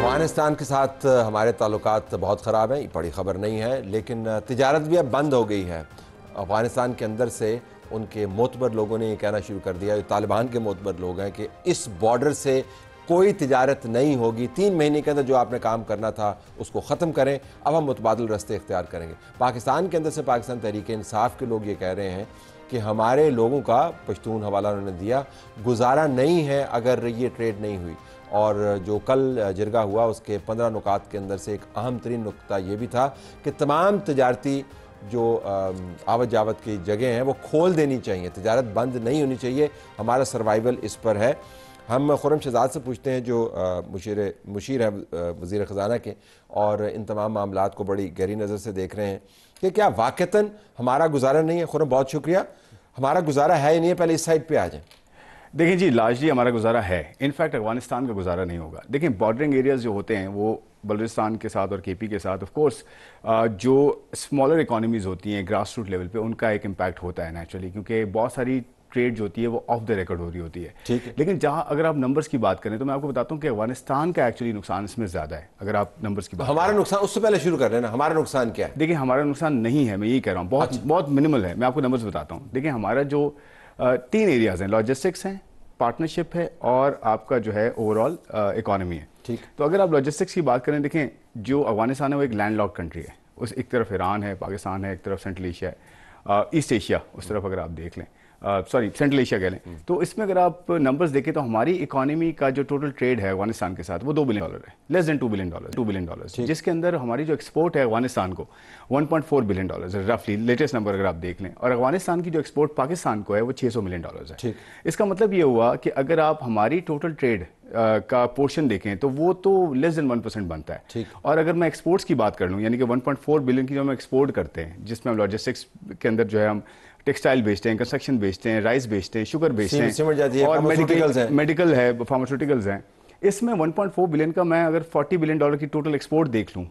افغانستان کے ساتھ ہمارے تعلقات بہت خراب ہیں، یہ بڑی خبر نہیں ہے، لیکن تجارت بھی اب بند ہو گئی ہے۔ افغانستان کے اندر سے ان کے معتبر لوگوں نے یہ کہنا شروع کر دیا، جو طالبان کے معتبر لوگ ہیں، کہ اس بارڈر سے کوئی تجارت نہیں ہوگی، 3 مہینے کے اندر جو آپ نے کام کرنا تھا اس کو ختم کریں، اب ہم متبادل راستے اختیار کریں گے۔ پاکستان کے اندر سے پاکستان تحریک انصاف کے لوگ یہ کہہ رہے ہیں کہ ہمارے لوگوں کا، پشتون حوالہ انہوں نے دیا، گزارا نہیں ہے اگر یہ ٹریڈ نہیں ہوئی۔ اور جو کل جرگہ ہوا اس کے 15 نکات کے اندر سے ایک اہم ترین نکتہ یہ بھی تھا کہ تمام تجارتی جو آوت جاوت کی جگہیں ہیں وہ کھول دینی چاہیے، تجارت بند نہیں ہونی چاہیے، ہمارا سروائیول اس پر ہے۔ ہم خرم شہزاد سے پوچھتے ہیں جو مشیر ہیں وزیر خزانہ کے، اور ان تمام معاملات کو بڑی گہری نظر سے دیکھ رہے ہیں کہ کیا واقعتاً ہمارا گزارا نہیں ہے؟ خرم بہت شکریہ، ہمارا گزارا ہے یا نہیں ہے؟ پہلے اس سائڈ پہ آ جائیں۔ دیکھیں جی، لارجلی ہمارا گزارا ہے، انفیکٹ افغانستان کا گزارا نہیں ہوگا۔ دیکھیں بارڈرنگ ایریاز جو ہوتے ہیں وہ بلوچستان کے ساتھ اور کے پی کے ساتھ آف کورس جو اسمالر اکانومیز ہوتی ہیں گراس روٹ لیول پہ، ان کا ایک امپیکٹ ہوتا ہے نیچرلی، کیونکہ بہت ساری ٹریڈ جو ہوتی ہے وہ آف دا ریکارڈ ہو رہی ہوتی ہے۔ لیکن جہاں اگر آپ نمبرز کی بات کریں تو میں آپ کو بتاتا ہوں کہ افغانستان کا ایکچولی نقصان اس میں زیادہ ہے۔ اگر آپ نمبرز کی بات ہمارا نقصان اس سے پہلے شروع کر رہے ہیں نا، ہمارا نقصان کیا ہے؟ دیکھیں ہمارا نقصان نہیں ہے، میں یہی کہہ رہا ہوں، بہت منیمل ہے۔ میں آپ کو نمبرز بتاتا ہوں۔ دیکھیں ہمارا جو 3 ایریاز ہیں، لاجسٹکس ہیں، پارٹنرشپ ہے، اور آپ کا جو ہے اوور آل اکانومی ہے۔ تو اگر آپ لاجسٹکس کی بات کریں، دیکھیں جو افغانستان ہے وہ ایک لینڈ لاک کنٹری ہے، اس ایک طرف ایران ہے، پاکستان ہے، ایک طرف سینٹرل ایشیا ہے، ایسٹ ایشیا اس طرف اگر آپ دیکھ لیں، سینٹرل ایشیا کہہ لیں، تو اس میں اگر آپ نمبرز دیکھیں تو ہماری اکانومی کا جو ٹوٹل ٹریڈ ہے افغانستان کے ساتھ وہ $2 بلین ہے، لیس دین $2 بلین، جس کے اندر ہماری جو ایکسپورٹ ہے افغانستان کو $1.4 بلین ہے، رفلی لیٹسٹ نمبر اگر آپ دیکھ لیں، اور افغانستان کی جو ایکسپورٹ پاکستان کو ہے وہ $600 ملین ہے۔ اس کا مطلب یہ ہوا کہ اگر آپ ہماری ٹوٹل ٹریڈ کا پورشن دیکھیں تو وہ تو لیس دین 1% بنتا ہے۔ اور اگر میں ایکسپورٹس کی بات کر لوں، یعنی کہ 1.4 بلین کی جو ہم ایکسپورٹ کرتے ہیں، جس میں ہم لاجسٹکس کے اندر جو ہے ہم ٹیکسٹائل بیچتے ہیں، کنسٹرکشن بیچتے ہیں، رائس بیچتے ہیں، شوگر بیچتے ہیں، اور میڈیکل ہے، فارماسیوٹیکلز ہیں، اس میں 1.4 بلین کا میں اگر $40 بلین کی ٹوٹل ایکسپورٹ دیکھ لوں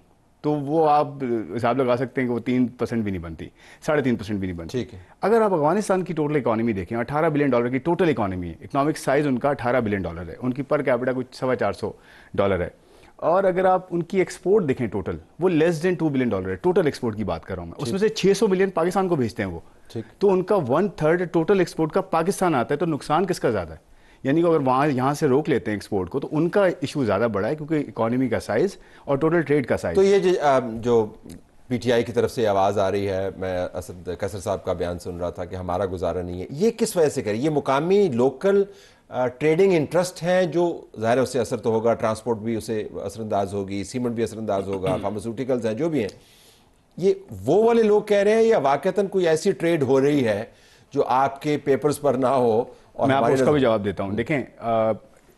تو وہ آپ حساب لگا سکتے ہیں کہ وہ 3% بھی نہیں بنتی، 3.5% بھی نہیں بنتی۔ اگر آپ افغانستان کی ٹوٹل اکانومی دیکھیں، $18 بلین کی ٹوٹل اکانومی ہے، اکنامک سائز ان کا $18 بلین ہے، ان کی پر کیپٹا کچھ $450 ہے، اور اگر آپ ان کی ایکسپورٹ دیکھیں ٹوٹل وہ لیس دین $2 بلین ہے، ٹوٹل ایکسپورٹ کی بات کر رہا ہوں میں، اس میں سے 600 ملین پاکستان کو بھیجتے ہیں وہ، تو ان کا 1/3 ٹوٹل ایکسپورٹ کا پاکستان آتا ہے، تو نقصان کس کا زیادہ ہے؟ یعنی کہ اگر یہاں سے روک لیتے ہیں ایکسپورٹ کو تو ان کا ایشو زیادہ بڑا ہے، کیونکہ اکانومی کا سائز اور ٹوٹل ٹریڈ کا سائز۔ تو یہ جو پی ٹی آئی کی طرف سے آواز آ رہی ہے، میں اسد قیصر صاحب کا بیان سن رہا تھا کہ ہمارا گزارا نہیں ہے، یہ کس وجہ سے کرے؟ یہ مقامی لوکل ٹریڈنگ انٹرسٹ ہیں جو ظاہر ہے اس سے اثر تو ہوگا، ٹرانسپورٹ بھی اسے اثر انداز ہوگی، سیمنٹ بھی اثر انداز ہوگا، فارماسیوٹیکلز ہیں جو بھی ہیں، یہ وہ والے لوگ کہہ رہے ہیں یا واقعتاً کوئی ایسی ٹریڈ ہو رہی ہے جو آپ کے پیپرز پر نہ ہو؟ اور میں آپ کو اس کا بھی جواب دیتا ہوں۔ دیکھیں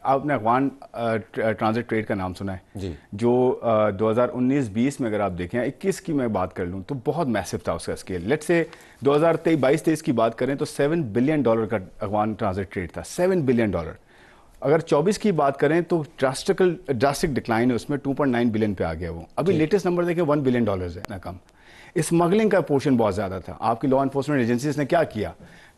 آپ نے افغان ٹرانزٹ ٹریڈ کا نام سنا ہے، جو 2019-20 میں اگر آپ دیکھیں، 21 کی میں بات کر لوں تو بہت میسو تھا اس کا اسکیل۔ لیٹ سے 2022-23 کی بات کریں تو $7 بلین کا افغان ٹرانزٹ ٹریڈ تھا، $7 بلین۔ اگر 24 کی بات کریں تو ڈراسٹک ڈکلائن ہے، اس میں 2.9 بلین پہ آ گیا وہ۔ ابھی لیٹسٹ نمبر دیکھیں $1 بلین ہے، اتنا کم۔ اسمگلنگ کا پورشن بہت زیادہ تھا۔ آپ کی لا انفورسمنٹ ایجنسیز نے کیا کیا؟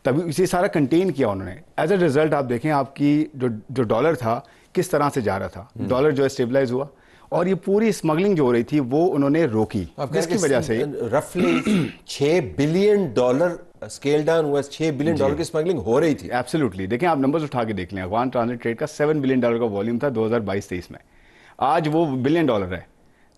تبھی اسے سارا کنٹین کیا انہوں نے۔ ایز اے ریزلٹ آپ دیکھیں آپ کی جو ڈالر تھا کس طرح سے جا رہا تھا، ڈالر جو ہے اسٹیبلائز ہوا، اور یہ پوری اسمگلنگ جو ہو رہی تھی وہ انہوں نے روکی، جس کی وجہ سے رفلی $6 بلین اسکیل ڈاؤن ہوا، $6 بلین کی اسمگلنگ ہو رہی تھی۔ ایبسلیوٹلی، دیکھیں آپ نمبرز اٹھا کے دیکھ لیں، افغان ٹرانزٹ ٹریڈ کا $7 بلین کا والیوم تھا 2022-23 میں، آج وہ $1 بلین ہے۔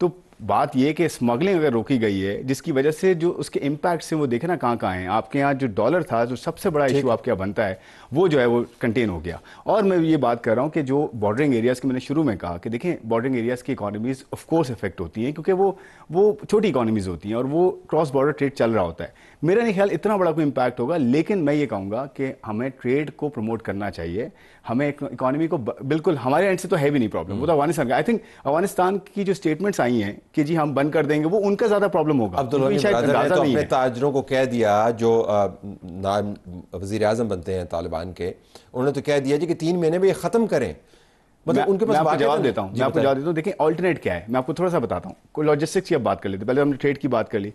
تو بات یہ کہ اسمگلنگ اگر روکی گئی ہے، جس کی وجہ سے جو اس کے امپیکٹ سے وہ دیکھیں نا کہاں ہیں، آپ کے یہاں جو ڈالر تھا جو سب سے بڑا ایشو آپ کے یہاں بنتا ہے وہ جو ہے وہ کنٹین ہو گیا۔ اور میں یہ بات کر رہا ہوں کہ جو بارڈرنگ ایریاز کی میں نے شروع میں کہا کہ دیکھیں بارڈرنگ ایریاز کی اکانومیز آف کورس افیکٹ ہوتی ہیں، کیونکہ وہ چھوٹی اکانومیز ہوتی ہیں اور وہ کراس بارڈر ٹریڈ چل رہا ہوتا ہے۔ میرا نہیں خیال اتنا بڑا کوئی امپیکٹ ہوگا، لیکن میں یہ کہوں گا کہ ہمیں ٹریڈ کو پروموٹ کرنا چاہیے، ہمیں اکانومی کو بالکل ہمارے اینڈ سے تو ہے بھی نہیں پرابلم، وہ تو افغانستان کا۔ آئی تھنک افغانستان کی جو اسٹیٹمنٹس آئی ہیں کہ جی ہم بند کر دیں گے، وہ ان کا زیادہ پرابلم ہوگا۔ عبدالغنی برادر نے تو اپنے تاجروں کو کہہ دیا، جو وزیر اعظم بنتے ہیں طالبان کے، انہوں نے تو کہہ دیا جی کہ 3 مہینے میں یہ ختم کریں۔ مطلب ان کے پاس جواب دیتا ہوں، دیکھیں آلٹرنیٹ کیا ہے، میں آپ کو تھوڑا سا بتاتا ہوں۔ کوئی لاجسٹکس کی اب بات کر لیتے، پہلے ہم نے ٹریڈ کی بات کر لی،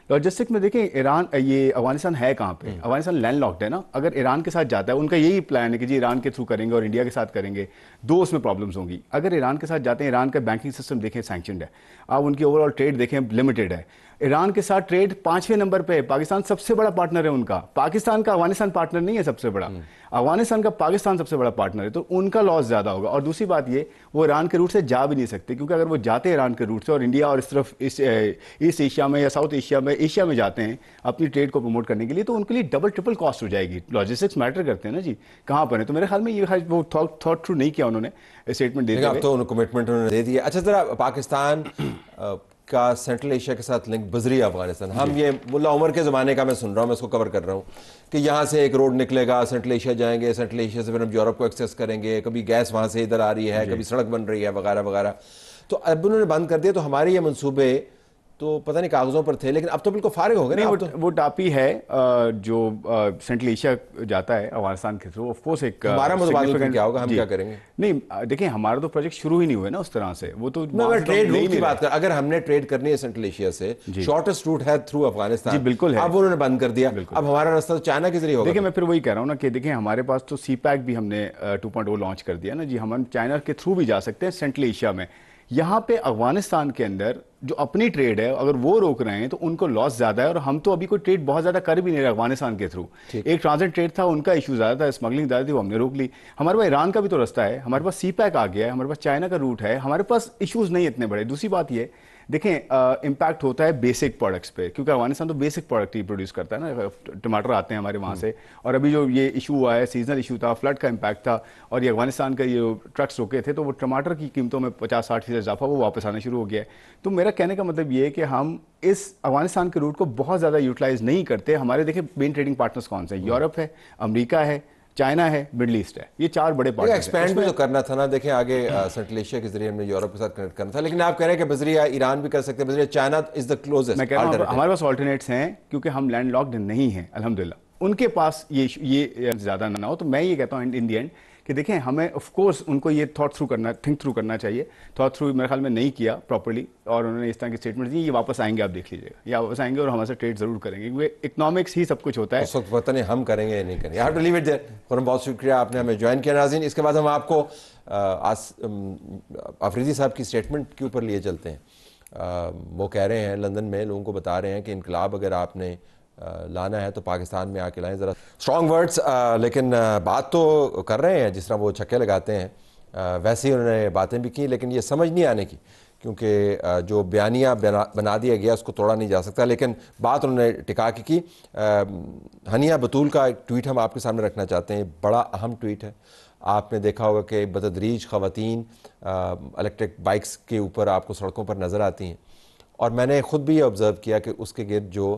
لوجسٹک میں دیکھیں ایران یہ افغانستان ہے کہاں پہ؟ افغانستان لینڈ لاکڈ ہے نا. اگر ایران کے ساتھ جاتا ہے, ان کا یہی پلان ہے کہ جی ایران کے تھرو کریں گے اور انڈیا کے ساتھ کریں گے, دو اس میں پرابلمس ہوں گی. اگر ایران کے ساتھ جاتے ہیں, ایران کا بینکنگ سسٹم دیکھیں سینکشنڈ ہے, آپ ان کی اوور آل ٹریڈ دیکھیں لمیٹڈ ہے. ایران کے ساتھ ٹریڈ 5ویں نمبر پہ ہے, پاکستان سب سے بڑا پارٹنر ہے ان کا. پاکستان کا افغانستان پارٹنر نہیں ہے سب سے بڑا, افغانستان کا پاکستان سب سے بڑا پارٹنر ہے, تو ان کا لاس زیادہ ہوگا. اور دوسری بات یہ, وہ ایران کے روٹ سے جا بھی نہیں سکتے, کیونکہ اگر وہ جاتے ایران کے روٹ سے اور انڈیا اور اس طرف ایسٹ ایشیا میں یا ساؤتھ ایشیا میں جاتے ہیں اپنی ٹریڈ کو پروموٹ کرنے کے لیے, تو ان کے لیے ڈبل ٹرپل کاسٹ ہو جائے گی. لاجسٹکس میٹر کرتے ہیں نا جی, کہاں پر ہے. تو میرے خیال میں یہ وہ تھاٹ تھرو نہیں کیا انہوں نے اسٹیٹمنٹ دیتے ہوئے. اب تو کمٹمنٹ انہوں نے دے دی ہے. اچھا ذرا پاکستان کا سینٹرل ایشیا کے ساتھ لنک بذریعہ افغانستان, ہم یہ ملا عمر کے زمانے کا میں سن رہا ہوں, میں اس کو کور کر رہا ہوں کہ یہاں سے ایک روڈ نکلے گا, سینٹرل ایشیا جائیں گے, سینٹرل ایشیا سے پھر ہم یورپ کو ایکسیس کریں گے, کبھی گیس وہاں سے ادھر آ رہی ہے, کبھی سڑک بن رہی ہے وغیرہ وغیرہ. تو اب انہوں نے بند کر دیا, تو ہمارے یہ منصوبے تو پتہ نہیں کاغذوں پر تھے, لیکن اب تو بالکل فارغ ہو گئے نا. وہ ٹاپی ہے جو سینٹرل ایشیا جاتا ہے افغانستان کے تھرو, آف کورس ایک ہمارا متبادل کیا ہوگا, ہم کیا کریں گے؟ نہیں دیکھیں, ہمارا تو پروجیکٹ شروع ہی نہیں ہوا نا اس طرح سے. وہ تو ٹریڈ روٹ کی بات کر, اگر ہم نے ٹریڈ کرنی ہے سینٹرل ایشیا سے, شارٹیسٹ روٹ ہے تھرو افغانستان, جی بالکل ہے, اب انہوں نے بند کر دیا, اب ہمارا راستہ تو چائنا کے ذریعے ہوگا. دیکھیں میں پھر وہی کہہ رہا ہوں نا کہ دیکھیں ہمارے پاس تو سی پیک بھی ہم نے 2.0 لانچ کر دیا نا جی, ہم چائنا کے تھرو بھی جا سکتے ہیں سینٹرل ایشیا میں. یہاں پہ افغانستان کے اندر جو اپنی ٹریڈ ہے اگر وہ روک رہے ہیں تو ان کو لاس زیادہ ہے, اور ہم تو ابھی کوئی ٹریڈ بہت زیادہ کر بھی نہیں رہے افغانستان کے تھرو. ایک ٹرانزٹ ٹریڈ تھا, ان کا ایشو زیادہ تھا, اسمگلنگ زیادہ تھی, وہ ہم نے روک لی. ہمارے پاس ایران کا بھی تو رستہ ہے, ہمارے پاس سی پیک آ گیا ہے, ہمارے پاس چائنا کا روٹ ہے, ہمارے پاس ایشوز نہیں اتنے بڑے. دوسری بات یہ دیکھیں امپیکٹ ہوتا ہے بیسک پروڈکٹس پہ, کیونکہ افغانستان تو بیسک پروڈکٹ ہی پروڈیوس کرتا ہے نا, ٹماٹر آتے ہیں ہمارے وہاں سے. اور ابھی جو یہ ایشو ہوا ہے, سیزنل ایشو تھا, فلڈ کا امپیکٹ تھا, اور یہ افغانستان کا یہ ٹرکس روکے تھے, تو وہ ٹماٹر کی قیمتوں میں 50-60% اضافہ وہ واپس آنا شروع ہو گیا ہے. تو میرا کہنے کا مطلب یہ ہے کہ ہم اس افغانستان کے روٹ کو بہت زیادہ یوٹیلائز نہیں کرتے. ہمارے دیکھیں مین ٹریڈنگ پارٹنرز کون سے ہیں, یورپ ہے, امریکہ ہے, چائنا ہے, مڈل ایسٹ ہے, یہ 4 بڑے پارٹنر. ایکسپینڈ بھی تو کرنا تھا نا. دیکھیں آگے سینٹرل ایشیا کے ذریعے ہم نے یورپ کے ساتھ کنیکٹ کرنا تھا, لیکن آپ کہہ رہے ہیں کہ بذریعہ ایران بھی کر سکتے ہیں, بذریعہ چائنا از دا کلوزسٹ. میں کہہ رہا ہوں ہمارے پاس آلٹرنیٹس ہیں, کیونکہ ہم لینڈ لاکڈ نہیں ہیں الحمدللہ. ان کے پاس یہ زیادہ نہ ہو. تو میں یہ کہتا ہوں ان دی اینڈ کہ دیکھیں ہمیں آف کورس ان کو یہ تھنک تھرو کرنا چاہیے. تھاٹ تھرو میرے خیال میں نہیں کیا پراپرلی, اور انہوں نے اس طرح کی اسٹیٹمنٹ دی, یہ واپس آئیں گے, آپ دیکھ لیجیے گا, یہ واپس آئیں گے اور ہمارے سے ٹریڈ ضرور کریں گے, کیونکہ اکنامکس ہی سب کچھ ہوتا ہے. اس وقت پتہ نہیں ہم کریں گے یا نہیں کریں گے. Have to leave it there. Khurram بہت شکریہ, آپ نے ہمیں جوائن کیا. ناظرین اس کے بعد ہم آپ کو آفریدی صاحب کی اسٹیٹمنٹ کے اوپر لیے چلتے ہیں. وہ کہہ رہے ہیں لندن میں لوگوں کو بتا رہے ہیں کہ انقلاب اگر آپ نے لانا ہے تو پاکستان میں آ کے لائیں. ذرا اسٹرانگ ورڈز, لیکن بات تو کر رہے ہیں جس طرح وہ چھکے لگاتے ہیں, ویسے ہی انہوں نے باتیں بھی کی, لیکن یہ سمجھ نہیں آنے کی, کیونکہ جو بیانیہ بنا دیا گیا اس کو توڑا نہیں جا سکتا. لیکن بات انہوں نے ٹکا کے کی. ہنیہ بطول کا ایک ٹویٹ ہم آپ کے سامنے رکھنا چاہتے ہیں, بڑا اہم ٹویٹ ہے. آپ نے دیکھا ہوگا کہ بتدریج خواتین الیکٹرک بائکس کے اوپر آپ کو سڑکوں پر نظر آتی ہیں, اور میں نے خود بھی یہ آبزرو کیا کہ اس کے گرد جو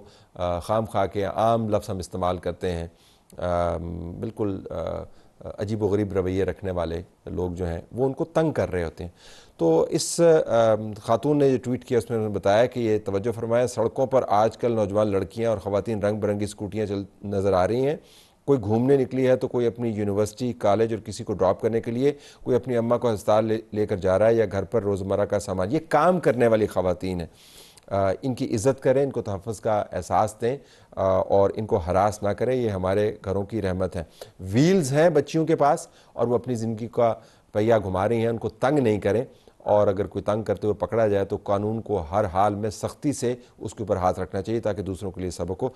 خام خواہ کے عام لفظ ہم استعمال کرتے ہیں, بالکل عجیب و غریب رویے رکھنے والے لوگ جو ہیں وہ ان کو تنگ کر رہے ہوتے ہیں. تو اس خاتون نے جو ٹویٹ کیا اس میں انہوں نے بتایا کہ یہ توجہ فرمایا, سڑکوں پر آج کل نوجوان لڑکیاں اور خواتین رنگ برنگی اسکوٹیاں نظر آ رہی ہیں. کوئی گھومنے نکلی ہے تو کوئی اپنی یونیورسٹی, کالج اور کسی کو ڈراپ کرنے کے لیے, کوئی اپنی اماں کو ہسپتال لے کر جا رہا ہے, یا گھر پر روزمرہ کا سامان. یہ کام کرنے والی خواتین ہیں, ان کی عزت کریں, ان کو تحفظ کا احساس دیں, اور ان کو ہراس نہ کریں. یہ ہمارے گھروں کی رحمت ہے. ویلز ہیں بچیوں کے پاس اور وہ اپنی زندگی کا پہیہ گھما رہی ہیں, ان کو تنگ نہیں کریں. اور اگر کوئی تنگ کرتے ہوئے پکڑا جائے تو قانون کو ہر حال میں سختی سے اس کے اوپر ہاتھ رکھنا چاہیے, تاکہ دوسروں کے لیے سبق ہو.